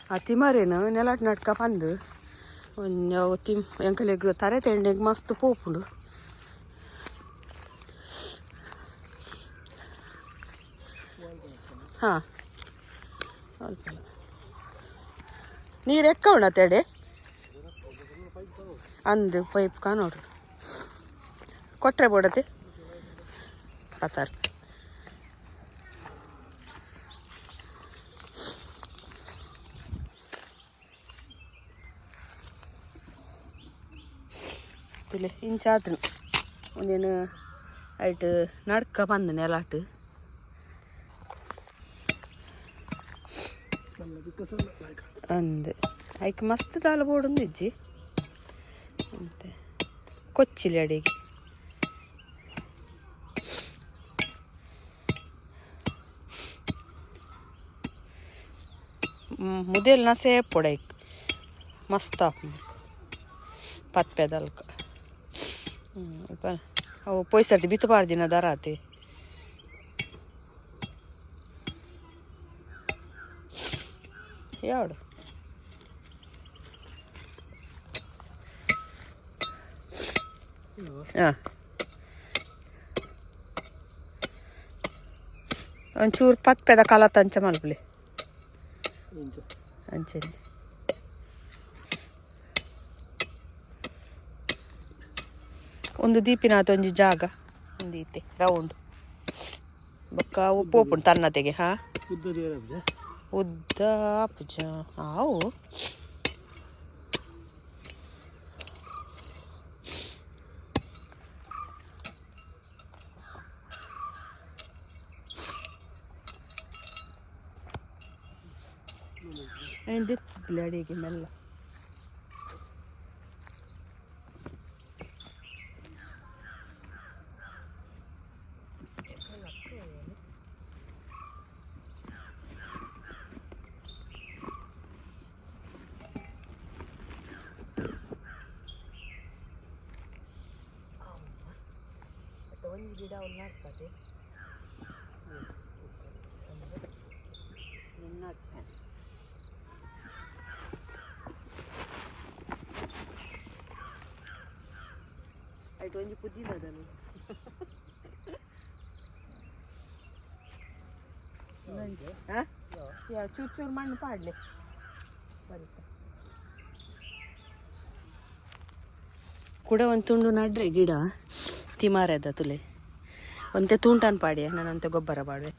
ಆ ತಿಮರೇನು ನೆಲಾಟ್ ನಡ್ಕ ಬಂದು ಒಂದು ಎಂಕಲೆಗ್ ತರೆ ತೆಂಡೆಗೆ ಮಸ್ತ್ ಪೋಪುಂಡು. ಹಾಂ ನೀರು ಎಕ್ಕ ಉಂಡ ತೆಡೆ ಅಂದು ಪೈಪ್ ಕಾನೋಡ್ರಿ ಕೊಟ್ರೆ ಬೋಡತೆ ಪತ್ತಾರು ಇಲ್ಲಿ ಇಂಚಾದ್ರು ಒಂದೇನು ಐಟು ನಡ್ಕ ಬಂದ ನೆಲಾಟ್ ಅಂದು ಐಕ್ ಮಸ್ತ್ ದಾಲ ಬೋಡುಂದು ಇಜ್ಜಿ ಅಂತೆ ಕೊಚ್ಚಿಲಿ ಅಡಿಗೆ ಮುದೇಲ್ ನಸೆ ಪೊಡೈಕ್ ಮಸ್ತ್ ಆಪು ಪತ್ಪೆದಲ್ಕ ಅವು ಪೊಯ್ಸರ್ತಿ ಬಿತ್ತಬಾರ್ದಿನ ದರಾತಿ ಯಾವ್ದು ಹಾಂ ಒಂಚೂರು ಪತ್ಪೆದ ಕಲತ್ ಅಂಚ ಮಲ್ಪಲಿ ಅಂಚೆ ಒಂದು ದೀಪಿನಾಥ ಒಂಜಿ ಜಾಗ ಒಂದು ಐತೆ ರೌಂಡ್ ಬೊಕ್ಕ ಉಪ್ಪು ಉಪ್ಪುಂಡು ತನ್ನತೆಗೆ. ಹಾಂ ಉದ್ದ ಪೂಜ ಹಾವು ಎಂದಿತ್ತು ಅಡಿಗೆ ಮೆಲ್ಲ ಒಂದು ಗಿಡ ಒಂದು ಹಾಕ್ತದೆ ಆಯ್ತು ಒಂಜಿ ಪುದೀನ ಅದನ್ನು ಚೂರು ಚೂರು ಮಣ್ಣು ಪಾಡ್ಲೆ ಬರುತ್ತೆ ಕೂಡ ಒಂದು ತುಂಡು ನಡ್ರೆ ಗಿಡ ತಿಮಾರದ ತುಲೆ ಒಂತೆ ತುಂಟನ್ ಪಾಡಿಯ ನಾನಂತೆ ಗೊಬ್ಬರ ಪಾಡುವೆ.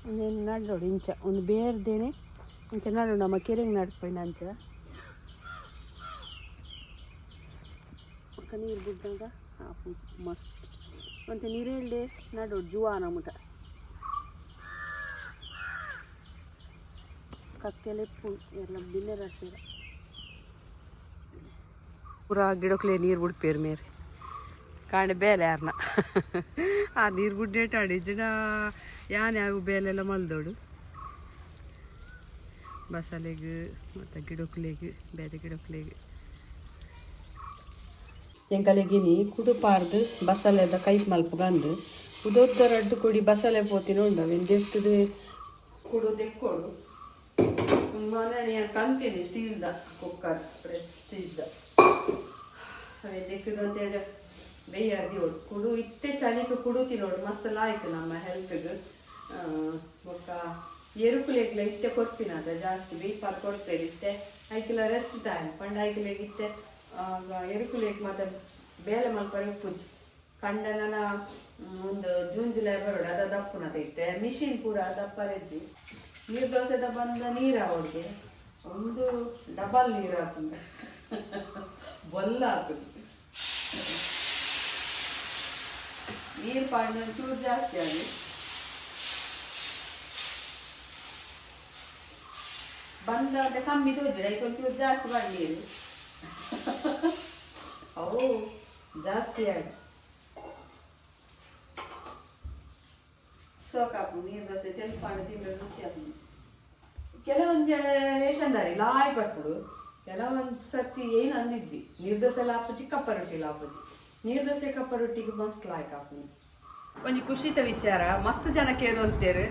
ಒಂದೇನು ನಡ್ರೋಡು ಇಂಚ ಒಂದು ಬೇರ್ದೇನೆ ಇಂಚ ನಡು ನಮ್ಮ ಕೆರೆಗೆ ನಡ್ಪೋಯ್ನ ಅಂಚ ನೀರು ಬಿದ್ದಾಗ ಹಾಪು ಮಸ್ತ್ ಮತ್ತು ನೀರೇಳ್ದೆ ನಡೋಡು ಜುವಾನ ಮುಟ ಕಕ್ಕೆಲೆಪ್ಪು ಎಲ್ಲ ಬಿಲ್ಲೆ ರಾಶಿರ ಪೂರಾ ಗಿಡಕ್ಲೆ ನೀರು ಬಿಡ್ಪೇರು ಮೇರೆ ಕಾಣೆ ಬೇಲೆ ಯಾರನ್ನ ಆ ನೀರು ಗುಡ್ಡೇಟಾಡಿ ಜನ ಯಾನ್ ಯಾವ ಬೇಲೆಲ್ಲ ಮಲ್ದೋಡು ಬಸಲೆಗೆ ಮತ್ತು ಗಿಡಕ್ಲೆಗೆ ಬೇರೆ ಗಿಡಕ್ಲೆಗೆ ಎಂಕಲೆಗಿನಿ ಕುಡುಪಾರ್ದು ಬಸಲೆದ ಕೈಪ್ ಮಲ್ಪಗಂದು ಉದೊದ್ದ ರಡ್ಡು ಕೊಡಿ ಬಸಲೆ ಪೋತಿನ ಉಂಡವು ಎಂದೆಷ್ಟದು ಕುಡು ತೆಕ್ಕೊಡು ಮನೆಯ ಕಂತೇನೆ ಸ್ಟೀಲ್ದ ಕುಕ್ಕರ್ ಪ್ರೆಸ್ಟೀಜ್ದ ಅವೇ ತೆಕ್ಕದಂತೇಳಿ ಬೇಯ್ಯಾರ್ದಿ ಓಡು ಕುಡು ಇತ್ತೆ ಚಳಿಗೆ ಕುಡು ತಿನ್ನೋಡು ಮಸ್ತ್ ಲಾಯ್ಕು ನಮ್ಮ ಹೆಲ್ತ್ಗೆ ಬೊಕ್ಕ ಎರುಕುಲೆಗ್ಲ ಇತ್ತೆ ಕೊರ್ಪಿನದ ಜಾಸ್ತಿ ಬೀಪಾಲ್ ಕೊಡ್ತೇವೆ ಇತ್ತೆ ಐಕಿಲ ರೆಸ್ಟ್ ಟೈಮ್ ಪಂಡ ಐಕಿಲೆಗಿತ್ತೆ ಎರುಕುಲೆಗ್ ಮತ್ತೆ ಬೇಲೆ ಮಲ್ಪರೆ ಪೂಜೆ ಕಂಡನ ಒಂದು ಜೂನ್ ಜುಲೈ ಬರೋಡು ಅದ ದಪ್ಪುನದ ಇತ್ತೆ ಮಿಷಿನ್ ಪೂರ ದಪ್ಪರೆಜ್ಜಿ ನೀರು ದೋಸೆದ ಬಂದ ನೀರು ಅವಳಿಗೆ ಒಂದು ಡಬಲ್ ನೀರು ಹಾಕುಂಡ ಬೊಲ್ಲ ಹಾಕುದು ನೀರು ಪಾಡಿನ ಚೂರು ಜಾಸ್ತಿ ಆಗಿ ಬಂದ ಅಂತ ಕಮ್ಮಿ ತೋಜಿಡ ಈಗ ಒಂಚೂರು ಜಾಸ್ತಿ ಮಾಡಿ ನೀರು ಅವು ಜಾಸ್ತಿ ಆಗಿ ಸೋಕಾಪು ನೀರು ದೋಸೆ ತೆಲ್ಪಾಂಡು ತಿಂಗಳು ರುಚಿ ಆಪು ಕೆಲವೊಂದು ರೇಷನ್ ದಾರಿ ಲಾಯ್ ಬರ್ಬಿಡು ಕೆಲವೊಂದು ಸರ್ತಿ ಏನು ಅಂದಿಜ್ಜಿ ನೀರು ದೋಸೆ ಎಲ್ಲ ಹಾಪುಜಿ ಕಪ್ಪ ರೊಟ್ಟಿಲ್ಲ ಹಾಪುಜಿ ನೀರು ದೋಸೆ ಕಪ್ಪ ರೊಟ್ಟಿಗೆ ಮಸ್ತ್ ಲಾಯ್ಕ್ ಹಾಪು ಒಂಜಿ ಖುಷಿತ ವಿಚಾರ ಮಸ್ತ್ ಜನ ಕೇಳುವಂತೇರು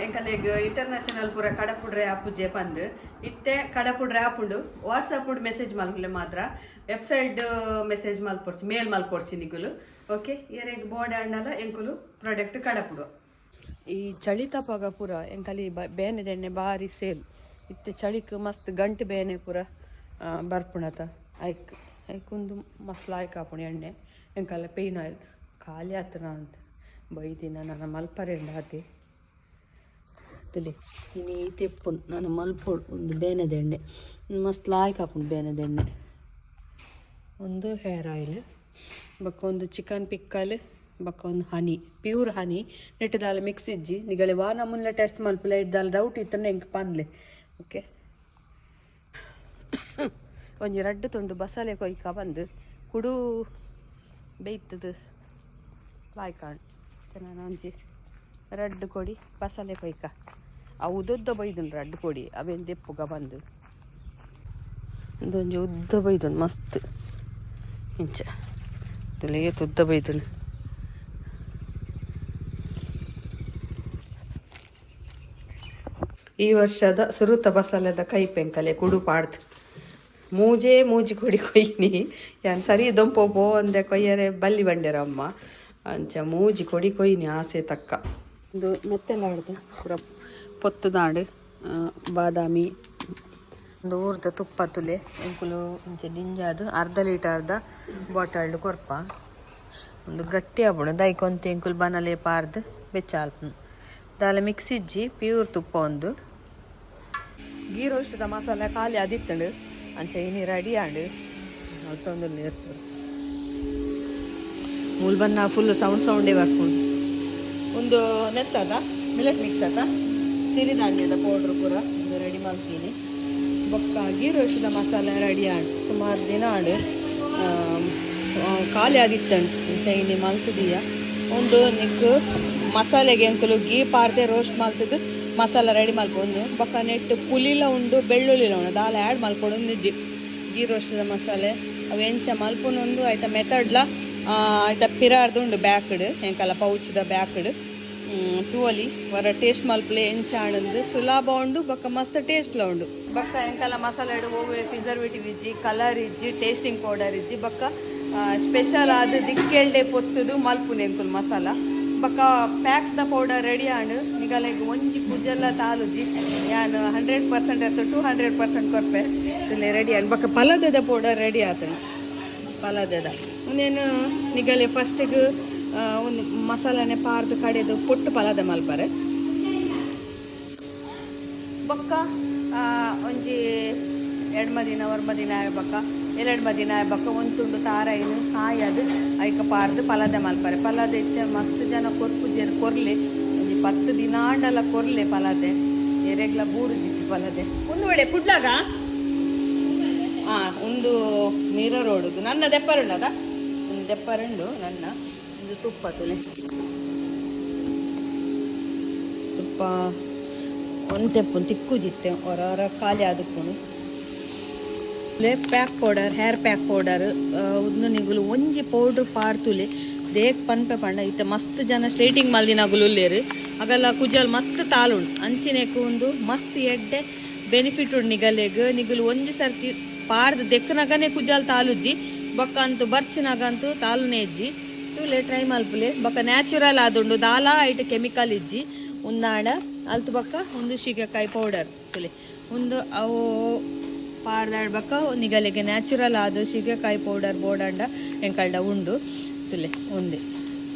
ಎಂಕಲೆಗ್ ಇಂಟರ್ನ್ಯಾಷನಲ್ ಪೂರ ಕಡಪುಡ್ರೆ ಆಪುಜೆ ಬಂದು ಇತ್ತೆ ಕಡಪುಡ್ರೆ ಆಪುಂಡು ವಾಟ್ಸಪ್ ಮೆಸೇಜ್ ಮಲ್ಪಲೆ ಮಾತ್ರ ವೆಬ್ಸೈಟ್ ಮೆಸೇಜ್ ಮಲ್ಪೊಡ್ಸಿ ಮೇಲ್ ಮಲ್ಪೊಡ್ಸಿ ನಿಗುಲು ಓಕೆ ಎರೆಗ್ ಬೋಡೆ ಅಣ್ಣಲ ಎಂಕುಲು ಪ್ರಾಡಕ್ಟ್ ಕಡಪುಡು ಈ ಚಳಿ ತಪಾಗ ಪೂರ ಎಂಕಲಿ ಬೇನೆದೆಣ್ಣೆ ಭಾರಿ ಸೇಲ್ ಇತ್ತೆ ಚಳಿಕ್ ಮಸ್ತ್ ಗಂಟು ಬೇನೆ ಪೂರ ಬರ್ಪುಣತ ಐಕ್ ಐಕೊಂದು ಮಸ್ತ್ ಲಾಯ್ಕ್ ಹಾಪುಣಿ ಎಣ್ಣೆ ಎಂಕಲ್ಲ ಪೇಯ್ನ್ ಆಯಿಲ್ ಖಾಲಿ ಆತನ ಅಂತ ಬೈದಿನ ನನ್ನ ಮಲ್ಪರೆಂಡ ಆತಿ ತಿಳಿ ಇನ್ನು ಈ ತೆಪ್ಪು ನನ್ನ ಮಲ್ಪೊಡು ಒಂದು ಬೇನೆದೆಣ್ಣೆ ಮಸ್ತ್ ಲಾಯ್ಕ್ ಹಾಪುಂಡು ಬೇನೆದೆಣ್ಣೆ ಒಂದು ಹೇರ್ ಆಯಿಲ್ ಬಕ್ಕ ಒಂದು ಚಿಕನ್ ಪಿಕ್ಕಲ್ ಬಕ್ಕ ಒಂದು ಹನಿ ಪ್ಯೂರ್ ಹನಿ ನೆಟ್ಟದಾಲ ಮಿಕ್ಸ್ ಇಜ್ಜಿ ನಿಗಲೆ ವಾನ ಮುನ್ನ ಟೆಸ್ಟ್ ಮಲ್ಪಲೆ ಇದ್ದಾಲ ಡೌಟ್ ಇತ್ತಂದ್ರೆ ಹೆಂಗೆ ಪನ್ಲೆ ಓಕೆ ಒಂಜಿ ರಡ್ಡು ತುಂಡು ಬಸಳೆ ಕೊಯ್ಕ ಬಂದು ಕುಡು ಬೇಯ್ತದ ಲಾಯ್ಕಾಣ್ ನಾನು ಒಂಜಿ ರಡ್ಡು ಕೊಡಿ ಬಸಳೆ ಕೊಯ್ಕ ಅವು ಉದ್ದ ಬೈದುಂಡು ರಡ್ಡು ಕೊಡಿ ಅವೇನು ದೆಪ್ಪುಗ ಬಂದು ಇದೊಂಜಿ ಉದ್ದ ಬೈದುಂಡು ಮಸ್ತ್ ಇಂಚ ತುಲೆಗೆ ಉದ್ದ ಬೈದುಂಡು ಈ ವರ್ಷದ ಸುರುತ ಬಸಳೆದ ಕೈ ಪೆಂಕಲೆ ಕುಡು ಪಾಡ್ದು ಮೂಜಿ ಕೊಡಿ ಕೊಯ್ನಿ ಯಾನ್ ಸರಿ ದೊಂಪೋಪೋ ಅಂದೆ ಕೊಯ್ಯರೆ ಬಲ್ಲಿ ಬಂಡ್ಯರ ಅಮ್ಮ ಅಂಚ ಮೂಜಿ ಕೊಡಿ ಕೊಯ್ನಿ ಆಸೆ ತಕ್ಕ ಇದು ಮೆತ್ತೆಲ್ಲ ಆಡ್ದು ಪೂರ ಪೊತ್ತುದಾಡು ಬಾದಾಮಿ ಒಂದು ಊರ್ದ ತುಪ್ಪ ತುಲೆ ಎಂಕುಲು ಇಂಚೆ ದಿಂಜಾದು ಅರ್ಧ ಲೀಟರ್ದ ಬಾಟಲ್ಡ್ ಕೊರ್ಪ ಒಂದು ಗಟ್ಟಿ ಆಪುಂಡು ದೈಕೊಂತ ಎಂಕುಲು ಬನಲೆ ಪಾರ್ದು ಬೆಚ್ಚಾಲ್ಪುಂಡು ದಾಲ ಮಿಕ್ಸ್ ಇಜ್ಜಿ ಪ್ಯೂರ್ ತುಪ್ಪ ಒಂದು ಗೀ ರೋಸ್ಟದ ಮಸಾಲೆ ಖಾಲಿ ಅದಿತ್ತಂಡು ಅಂಚ ಇನಿ ರೆಡಿ ಆಂಡು ಅಲ್ತೊಂದು ಇರ್ತದೆ ಮೂಲ್ ಬನ್ನ ಫುಲ್ ಸೌಂಡೇ ಬರ್ಕೊಂಡು ಒಂದು ನೆತ್ತದ ಮಿಲೆಟ್ ಮಿಕ್ಸ್ ಅದ ಸಿರಿಧಾನ್ಯದ ಪೌಡ್ರ್ ಪೂರ ಒಂದು ರೆಡಿ ಮಾಡ್ತೀನಿ ಬೊಕ್ಕ ಗೀ ರೋಸ್ಟದ ಮಸಾಲೆ ರೆಡಿ ಆಂಡು ಸುಮಾರು ದಿನ ಆಂಡು ಖಾಲಿ ಆದಿತ್ತಂಡು ಇಂಚ ಇನಿ ಮಲ್ತದೀಯ ಒಂದು ನಿಕ್ಕು ಮಸಾಲೆಗೆ ಅಂಕಲು ಗೀ ಪಾರ್ದೆ ರೋಸ್ಟ್ ಮಾಡ್ತಿದ್ದು ಮಸಾಲ ರೆಡಿ ಮಲ್ಕೊಂಡು ಬೊಕ್ಕ ನೆಟ್ಟು ಪುಲಿಲ ಉಂಡು ಬೆಳ್ಳುಳ್ಳಿಲ ಉಂಡು ದಾಲ ಆ್ಯಡ್ ಮಲ್ಕೊಂಡು ನಿಜ್ಜಿ ಗೀ ರೋಸ್ಟದ ಮಸಾಲೆ ಅವು ಎಂಚ ಮಲ್ಪುನೊಂದು ಆಯ್ತಾ ಮೆಥಡ್ಲ ಆಯ್ತಾ ಪಿರಾರ್ದು ಉಂಡು ಬ್ಯಾಕ್ಡ್ ಎಂಕಲ್ಲ ಪೌಚ್ದ ಬ್ಯಾಕ್ಡ್ ತೂವಲಿ ವರ ಟೇಸ್ಟ್ ಮಲ್ಪಲೆ ಎಂಚ ಆಣಂದು ಸುಲಭ ಉಂಡು ಬೊಕ್ಕ ಮಸ್ತ್ ಟೇಸ್ಟ್ಲ ಉಂಡು ಬೊಕ್ಕ ಎಂಕಲ್ಲ ಮಸಾಲೆ ಹೋಗಿ ಪ್ರಿಸರ್ವೇಟಿವ್ ಇಜ್ಜಿ ಕಲರ್ ಇಜ್ಜಿ ಟೇಸ್ಟಿಂಗ್ ಪೌಡರ್ ಇಜ್ಜಿ ಬೊಕ್ಕ ಸ್ಪೆಷಲ್ ಆದ ದಿಕ್ಕೆಲ್ಡೆ ಪೊತ್ತುದು ಮಲ್ಪುನೆ ಎಂಕುಲು ಮಸಾಲ ಬೊಕ್ಕ ಪ್ಯಾಕ್ ದ ಪೌಡರ್ ರೆಡಿ ಆಂಡು ನಿಗಲೆಗ್ ಒಂಜಿ ಪೂಜೆಲ್ಲ ತಾಲುಜಿ ಯಾನ್ 100% ಅಥವಾ 200% ಕೊರ್ಪೆ ಇಲ್ಲಿ ರೆಡಿ ಆಂಡು ಬೊಕ್ಕ ಪಲದದ ಪೌಡರ್ ರೆಡಿ ಆತನು ಪಲದದ ಒಂದೇನು ನಿಗಲೆ ಫಸ್ಟಿಗೆ ಒಂದು ಮಸಾಲನೆ ಪಾರ್ದು ಕಡೆದು ಪೊಟ್ಟು ಪಲದ ಮಲ್ಪರೆ ಬೊಕ್ಕ ಒಂಜಿ 2 ಮದಿನ ವರ್ಮದಿನ ಬೊಕ್ಕ 2 ಮದಿನ ಬೊಕ್ಕ ಒಂದು ತುಂಡು ತಾರಾಯಿನ ಕಾಯದು ಐಕ ಪಾರ್ದು ಪಲದ ಮಲ್ಪರೆ ಪಲದ ಇತ್ತೆ ಮಸ್ತ್ ಜನ ಕೊರ್ಪುಜೇರು ಕೊರ್ಲೆ ಒಂಜಿ 10 ದಿನಾಂಡಲ ಕೊರ್ಲೆ ಪಲದೆ ಎರೆಗ್ಲ ಬೂರು ಜಿತ್ತಿ ಪಲದೆ ಒಂದು ವೇಳೆ ಕುಡ್ಲಾಗ ಒಂದು ನೀರ ರೋಡುದು ನನ್ನ ದೆಪ್ಪರುಂಡದ ಒಂದು ದೆಪ್ಪರುಂಡು ನನ್ನ ಒಂದು ತುಪ್ಪ ತುಲೆ ತುಪ್ಪ ಒಂದು ತೆಪ್ಪು ತಿಕ್ಕು ಜಿತ್ತೆ ಹೊರ ಖಾಲಿ ಆದಕ್ಕೂ pack powder hair pack powder ಒಂದು ನಿಗುಲು ಒಂಜಿ ಪೌಡ್ರ್ ಪಾರ್ತುಲೆ ದೇಕ್ ಪನ್ಪೆ ಪಂಡ ಇತ್ತೆ ಮಸ್ತ್ ಜನ ಸ್ಟ್ರೇಟಿಂಗ್ ಮಲ್ದಿನಾಗುಲೇರು ಆಗಲ್ಲ ಕುಜಲ್ ಮಸ್ತ್ ತಾಲುಂಡು ಅಂಚಿನೆಕು ಒಂದು ಮಸ್ತ್ ಎಡ್ಡೆ ಬೆನಿಫಿಟ್ ಉಂಡು ನಿಗುಲು ಒಂಜಿ ಸರ್ತಿ ಪಾರ್ದು ದೆಕ್ಕನಗನೆ ಕುಜಲ್ ತಾಲುಜ್ಜಿ ಬೊಕ್ಕ ಅಂತೂ ಬರ್ಚಿನಾಗಂತೂ ತಾಲುನೆ ಇಜ್ಜಿ ತುಲೆ ಟ್ರೈ ಮಲ್ಪುಲೆ ಬೊಕ್ಕ ನ್ಯಾಚುರಲ್ ಆದುಂಡು ದಾಲ ಐಟ್ ಕೆಮಿಕಲ್ ಇಜ್ಜಿ ಉನ್ನಾಡ ಅಲ್ತು ಬೊಕ್ಕ ಒಂದು ಶೀಗೆಕಾಯಿ ಪೌಡರ್ ತುಲೆ ಒಂದು ಅವು ಪಾರ್ದಾಡ್ಬಕ್ಕ ನಿಗಲೆಗೆ ನ್ಯಾಚುರಲ್ ಆದ ಶೀಗೆಕಾಯಿ ಪೌಡರ್ ಬೋಡಂಡ ಎಂಕಲ್ಡ ಉಂಡು ತುಲೆ ಒಂದೇ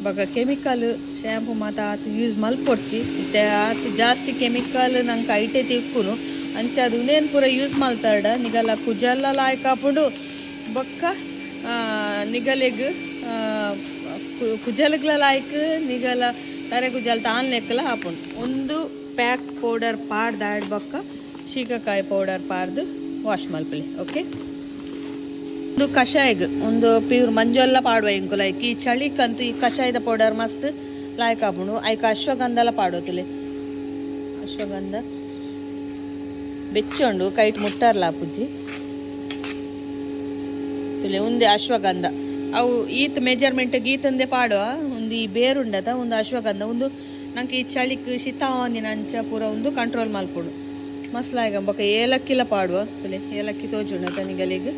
ಬೊಕ್ಕ ಕೆಮಿಕಲ್ ಶ್ಯಾಂಪು ಮಾತ ಆತು ಯೂಸ್ ಮಲ್ಪೊಡ್ಚಿ ಇತ್ತೆ ಆತು ಜಾಸ್ತಿ ಕೆಮಿಕಲ್ ನಂಗೆ ಐಟೆ ತಿಕ್ಕುನು ಅಂಚೆ ಅದು ಉನೇನು ಪೂರ ಯೂಸ್ ಮಲ್ತಾಡ ನಿಗಲ ಕುಜಲ್ಲ ಲಾಯ್ಕ್ ಹಾಪುಂಡು ಬೊಕ್ಕ ನಿಗಲೆಗ್ ಕುಜಲ್ಗ್ಲ ಲಾಯ್ಕ್ ನಿಗಲ ತರೆ ಕುಜಲ್ ತಾನ್ ಲೆಕ್ಕಲ ಹಾಪುಂಡು ಒಂದು ಪ್ಯಾಕ್ ಪೌಡರ್ ಪಾಡ್ದಾಡ್ ಬೊಕ್ಕ ಶೀಗೆಕಾಯಿ ಪೌಡರ್ ಪಾರ್ದು ವಾಶ್ ಮಲ್ಪಲೆ ಓಕೆ ಒಂದು ಕಷಾಯಗ್ ಒಂದು ಪ್ಯೂರ್ ಮಂಜೆಲ್ಲ ಪಾಡುವ ಎಂಕುಲೈಕ್ ಈ ಚಳಿಕಂತೂ ಈ ಕಷಾಯದ ಪೌಡರ್ ಮಸ್ತ್ ಲಾಯ್ಕ್ ಆಪುಂಡು ಐಕ ಅಶ್ವಗಂಧಲ ಪಾಡೋತುಲೆ ಅಶ್ವಗಂಧ ಬೆಚ್ಚೊಂಡು ಕೈಟ್ ಮುಟ್ಟಾರ್ಲ ಆಪುಜಿ ತುಲೆ ಉಂದೆ ಅಶ್ವಗಂಧ ಅವು ಈತ್ ಮೆಜರ್ಮೆಂಟ್ ಗೀತಂದೆ ಪಾಡುವ ಒಂದು ಈ ಬೇರುಂಡದ ಒಂದು ಅಶ್ವಗಂಧ ಒಂದು ನಂಗೆ ಈ ಚಳಿಕ್ ಶೀತಾವನಿನ ಅಂಚ ಪೂರ ಒಂದು ಕಂಟ್ರೋಲ್ ಮಲ್ಪುಡು ಮಸ್ತ್ ಆಯ್ಗ ಬೊಕ್ಕ ಏಲಕ್ಕಿಲ ಪಾಡುವ ತುಲೆ ಏಲಕ್ಕಿ ತೋಜುಂಡ ತನಿಗಲಿಗೆ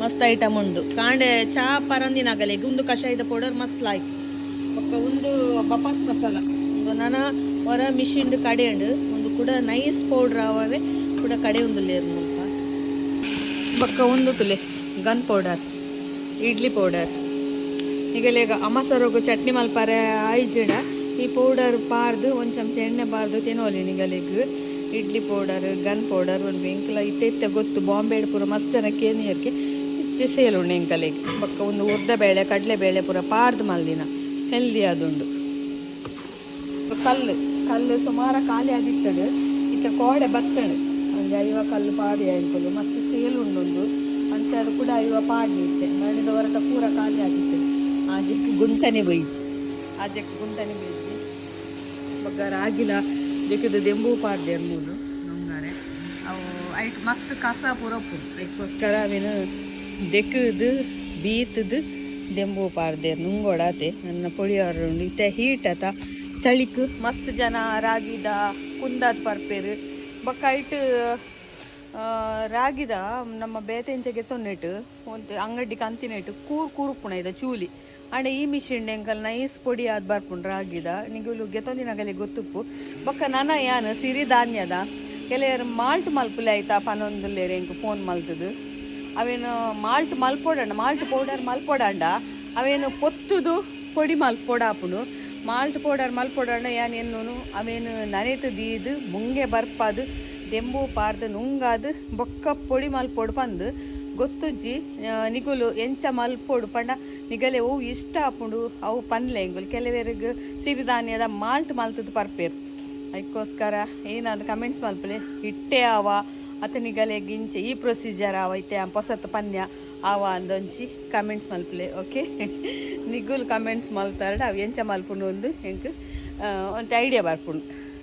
ಮಸ್ತ್ ಐಟಮ್ ಉಂಡು ಕಾಂಡೆ ಚಾ ಪರಂದಿನಾಗಲಿಗೆ ಒಂದು ಕಷಾಯದ ಪೌಡರ್ ಮಸ್ತ್ ಲಾಯ್ಕ್ ಬೊಕ್ಕ ಒಂದು ಬಪಾಸ್ ಮಸಾಲ ಒಂದು ನನ್ನ ಹೊರ ಮಿಷಿನ್ ಕಡೆ ಉಂಡು ಒಂದು ಕೂಡ ನೈಸ್ ಪೌಡರ್ ಅವೇ ಕೂಡ ಕಡೆ ಒಂದು ಲೇರ್ ಮುಲ್ಪ ಬೊಕ್ಕ ಒಂದು ತುಲೆ ಗನ್ ಪೌಡರ್ ಇಡ್ಲಿ ಪೌಡರ್ ಈಗಲೇಗ ಅಮಸರೋಗು ಚಟ್ನಿ ಮಲ್ಪಾರೆ ಆಯ್ಜಿಡ ಈ ಪೌಡರ್ ಪಾರ್ದು ಒಂದು ಚಮಚ ಎಣ್ಣೆ ಪಾರ್ದು ತಿನ್ನೋಲಿ ನಿಗಲಿಗೆ ಇಡ್ಲಿ ಪೌಡರ್ ಗನ್ ಪೌಡರ್ ಒಂದು ಎಂಕಲ ಇತ್ತೆ ಗೊತ್ತು ಬಾಂಬೆ ಪೂರ ಮಸ್ತ್ ಜನಕ್ಕೆ ಏನಿಯರ್ಗೆ ಇತ್ತೆ ಸೇಲ್ ಉಂಡು ಎಂಕಲಿಗೆ ಬೊಕ್ಕ ಒಂದು ಉರ್ದಬೇಳೆ ಕಡಲೆಬೇಳೆ ಪೂರ ಪಾರ್ದು ಮಲ್ದಿನ ಹೆಲ್ದಿ ಅದುಂಡು ಕಲ್ಲು ಕಲ್ಲು ಸುಮಾರು ಖಾಲಿ ಆಗಿರ್ತದೆ ಇತ್ತ ಕೋಡೆ ಬತ್ತಣೆ ಒಂದು ಐವ ಕಲ್ಲು ಪಾಡಿ ಆಯ್ತದೆ ಮಸ್ತ್ ಸೇಲ್ ಉಂಡು ಅಂಚೆ ಅದು ಕೂಡ ಐವ ಪಾಡ್ಲಿತ್ತೆ ನಡೆದ ಹೊರತ ಪೂರ ಖಾಲಿ ಆಗಿರ್ತದೆ ಆಜಕ್ಕೆ ಗುಂಟನೆ ಬೈಜಿ ಆಜಕ್ಕೆ ಗುಂಟನೆ ಬೈಜಿ ಬೊಕ್ಕ ರಾಗಿಲ ಬೇಕಿದ್ದು ದೆಂಬು ಪಾಡ್ದೆ ಮೂರು ನಮ್ಗಾರೆ ಅವು ಐಟ್ ಮಸ್ತ್ ಕಸ ಪೂರ ಪುರು ಅದಕ್ಕೋಸ್ಕರ ಅವೇನು ದೆಕ್ಕದು ಬೀತದು ದೆಂಬು ಪಾಡ್ದೆ ನುಂಗೋಡಾತೆ ನನ್ನ ಪುಳಿಯೋರು ಉಂಡು ಇತ್ತೆ ಹೀಟ್ ಆತ ಚಳಿಕ್ ಮಸ್ತ್ ಜನ ರಾಗಿದ ಕುಂದಾದ ಪರ್ಪೇರು ಬೊಕ್ಕ ಐಟ್ ರಾಗಿದ ನಮ್ಮ ಬೇತೆಂಚೆಗೆ ತೊನ್ನೆಟ್ಟು ಒಂದು ಅಂಗಡಿ ಕಂತಿನೆಟ್ಟು ಕೂರ್ಪುಣ ಇದ ಚೂಲಿ ಅಂಡ್ ಈ ಮಿಷಿನ್ ಎಂಕಲ್ ನೈಸ್ ಪೊಡಿ ಆದ್ ಬರ್ಪುಂಡು ರಾಗಿದ ನಿಗುಲು ಗೆತೊಂದಿನಗಲಿ ಗೊತ್ತುಪ್ಪು ಬೊಕ್ಕ ನನ್ನ ಯಾನು ಸಿರಿಧಾನ್ಯದ ಕೆಲವರು ಮಾಲ್ಟ್ ಮಲ್ಪುಲೆ ಆಯ್ತಾ ಪನೊಂದುಲ್ಲೇರು ಎಂಕ್ ಫೋನ್ ಮಲ್ತದು ಅವೇನು ಮಾಲ್ಟ್ ಮಲ್ಪೊಡಂಡ ಮಾಲ್ಟ್ ಪೌಡರ್ ಮಲ್ಪೊಡಂಡ ಅವೇನು ಪೊತ್ತುದು ಪೊಡಿ ಮಲ್ಪೊಡಾಪುನು ಮಾಲ್ಟ್ ಪೌಡರ್ ಮಲ್ಪೊಡಂಡ ಯಾನು ಎನ್ನೂನು ಅವೇನು ನನೆತು ದೀದು ಮುಂಗೆ ಬರ್ಪದು ದೆಂಬು ಪಾರ್ದು ನುಂಗಾದು ಬೊಕ್ಕ ಪೊಡಿ ಮಲ್ಪೊಡು ಪಂದು ಗೊತ್ತುಜ್ಜಿ ನಿಗುಲು ಎಂಚ ಮಲ್ಪೊಡು ಪಂಡ ನಿಗಲೆ ಅವು ಇಷ್ಟ ಆಪುಂಡು ಅವು ಪನ್ಲೆ ಎಂಗುಲು ಕೆಲವರಿಗೆ ಸಿರಿಧಾನ್ಯದ ಮಾಲ್ಟ್ ಮಲ್ತದ್ದು ಪರ್ಪೇರು ಅದಕ್ಕೋಸ್ಕರ ಏನಾದ್ರು ಕಮೆಂಟ್ಸ್ ಮಲ್ಪಲೆ ಇಟ್ಟೆ ಅವ ಅತ ನಿಗಲೆ ಗಿಂಚೆ ಈ ಪ್ರೊಸೀಜರ್ ಅವ ಐತೆ ಹೊಸತ್ತು ಪನ್ಯ ಅವ ಅಂದೊಂಚಿ ಕಮೆಂಟ್ಸ್ ಮಲ್ಪಲೆ ಓಕೆ ನಿಗುಲು ಕಮೆಂಟ್ಸ್ ಮಲ್ತಾರ್ಡ ಅವು ಎಂಚ ಮಲ್ಪುಂಡು ಒಂದು ಎಂಕ್ ಒಂದು ಐಡಿಯಾ ಬರ್ಪುಂಡು